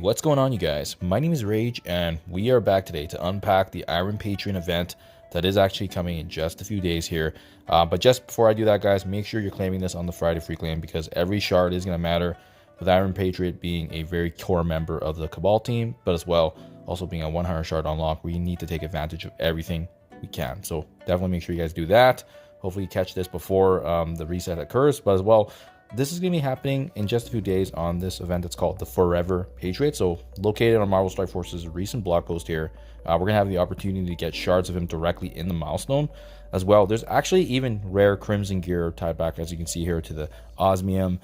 What's going on, you guys? My name is Rayge, and we are back today to unpack the Iron Patriot event that is actually coming in just a few days here. But just before I do that, guys, make sure you're claiming this on the Friday free claim, because every shard is going to matter, with Iron Patriot being a very core member of the Cabal team, but as well also being a 100 shard unlock where you need to take advantage of everything we can. So definitely make sure you guys do that. Hopefully you catch this before the reset at CORES, but as well, this is going to be happening in just a few days on this event that's called the Forever Patriot. So located on Marvel Strike Force's recent blog post here, we're going to have the opportunity to get shards of him directly in the milestone. As well, there's actually even rare Crimson gear tied back, as you can see here, to the Osmium.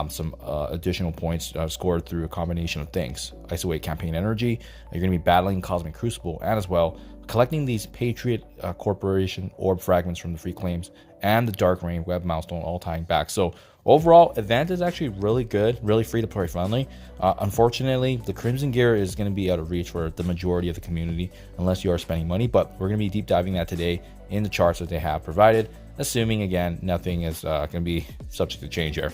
Some additional points scored through a combination of things. ISO-8 campaign energy. You're going to be battling Cosmic Crucible, and as well collecting these Patriot Corporation orb fragments from the free claims and the Dark Reign web milestone, all tying back. So overall, event is actually really good, really free to play friendly. Unfortunately, the Crimson gear is going to be out of reach for the majority of the community unless you are spending money, but we're going to be deep diving that today in the charts that they have provided, assuming again nothing is going to be subject to change here.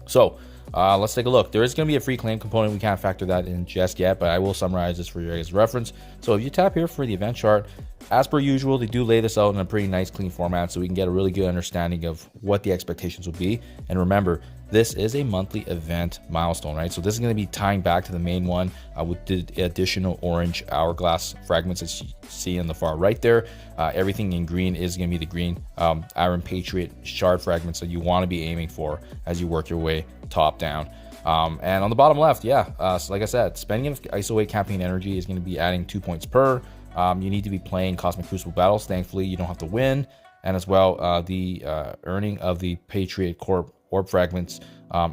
So let's take a look. There is going to be a free claim component. We can't factor that in just yet, but I will summarize this for your guys' reference. So if you tap here for the event chart, as per usual, they do lay this out in a pretty nice, clean format, so we can get a really good understanding of what the expectations will be. And remember, this is a monthly event milestone, right? So this is going to be tying back to the main one with the additional orange hourglass fragments that you see in the far right there. Everything in green is going to be the green Iron Patriot shard fragments that you want to be aiming for as you work your way top down. And on the bottom left, so like I said, spending of ISO-8 campaign energy is going to be adding 2 points per. You need to be playing Cosmic Crucible battles. Thankfully, you don't have to win. And as well, the earning of the Patriot Corp orb fragments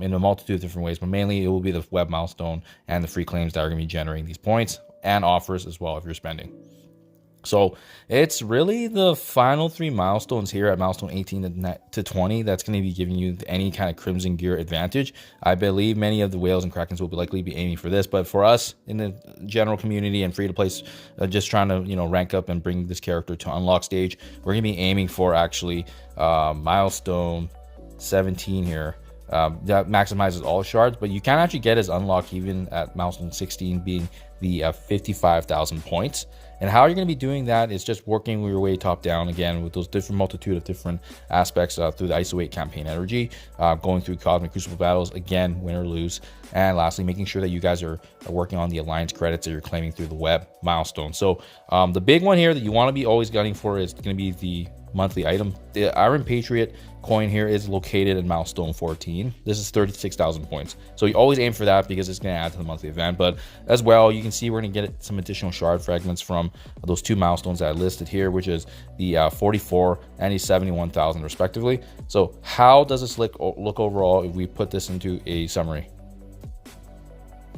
in a multitude of different ways, but mainly it will be the web milestone and the free claims that are going to be generating these points and offers as well if you're spending. So it's really the final 3 milestones here at milestone 18 to 20 that's going to be giving you any kind of Crimson gear advantage. I believe many of the whales and krakens will likely be aiming for this, but for us in the general community and free to play, just trying to rank up and bring this character to unlock stage, we're going to be aiming for actually milestone 17 here. That maximizes all shards, but you can actually get his unlock even at milestone 16 being the 55,000 points. And how you're going to be doing that is just working your way top down again with those different multitude of different aspects through the ISO-8 campaign energy, going through Cosmic Crucible battles, again, win or lose. And lastly, making sure that you guys are working on the alliance credits that you're claiming through the web milestone. So the big one here that you want to be always gunning for is going to be the monthly item. The Iron Patriot coin here is located in milestone 14. This is 36,000 points, so you always aim for that because it's going to add to the monthly event. But as well, you can see we're going to get some additional shard fragments from those 2 milestones that I listed here, which is the 44 and the 71,000 respectively. So how does this look overall if we put this into a summary?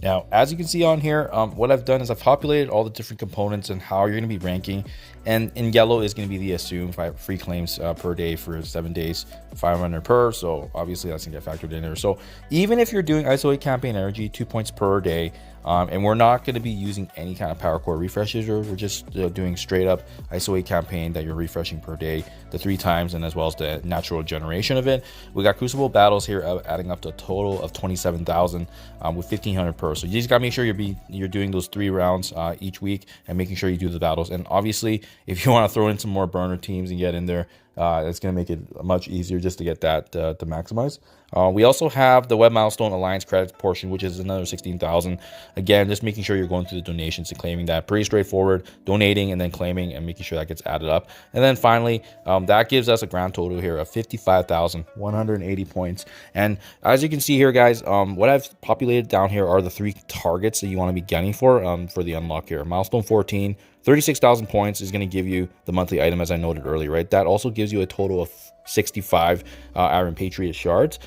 Now, as you can see on here, what I've done is I've populated all the different components and how you're going to be ranking. And in yellow is going to be the assumed free claims per day for 7 days, 500 per. So obviously that's going to get factored in there. So even if you're doing ISO-8 campaign energy, 2 points per day, and we're not going to be using any kind of power core refreshes, or we're just doing straight up ISO-8 campaign that you're refreshing per day the 3 times, and as well as the natural generation of it. We got Crucible battles here adding up to a total of 27,000 with 1,500 per. So you just got to make sure you're doing those 3 rounds each week and making sure you do the battles. And obviously, if you want to throw in some more burner teams and get in there, it's going to make it much easier just to get that to maximize. We also have the web milestone alliance credits portion, which is another 16,000. Again, just making sure you're going through the donations and claiming that. Pretty straightforward, donating and then claiming and making sure that gets added up. And then finally, that gives us a grand total here of 55,180 points. And as you can see here, guys, what I've populated down here are the 3 targets that you want to be gunning for the unlock here. Milestone 14, 36,000 points is going to give you the monthly item, as I noted earlier, right? That also gives you a total of 65 Iron Patriot shards.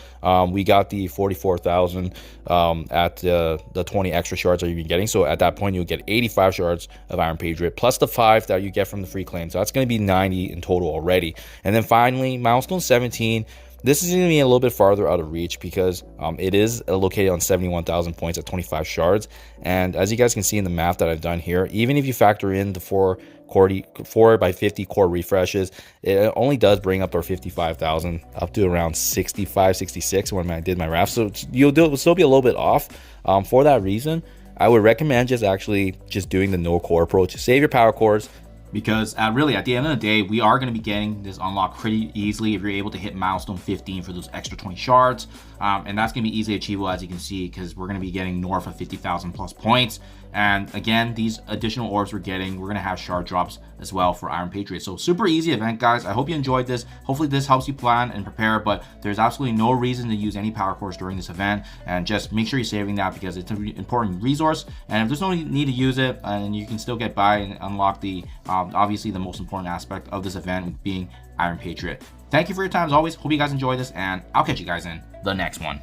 We got the 44,000 at the 20 extra shards that you've been getting. So at that point, you'll get 85 shards of Iron Patriot plus the 5 that you get from the free claim. So that's going to be 90 in total already. And then finally, milestone 17. This is going to be a little bit farther out of reach because it is located on 71,000 points at 25 shards. And as you guys can see in the math that I've done here, even if you factor in the 4 by 50 core refreshes, it only does bring up our 55,000 up to around 65, 66 when I did my RAF. So you'll still be a little bit off for that reason. I would recommend just doing the no core approach. Save your power cores, because really at the end of the day, we are going to be getting this unlock pretty easily if you're able to hit milestone 15 for those extra 20 shards, and that's going to be easily achievable, as you can see, because we're going to be getting north of 50,000 plus points. And again, these additional orbs we're going to have shard drops as well for Iron Patriot. So super easy event, guys. I hope you enjoyed this. Hopefully this helps you plan and prepare, but there's absolutely no reason to use any power cores during this event, and just make sure you're saving that because it's an important resource. And if there's no need to use it, and you can still get by and unlock the obviously the most important aspect of this event being Iron Patriot. Thank you for your time as always. Hope you guys enjoyed this, and I'll catch you guys in the next one.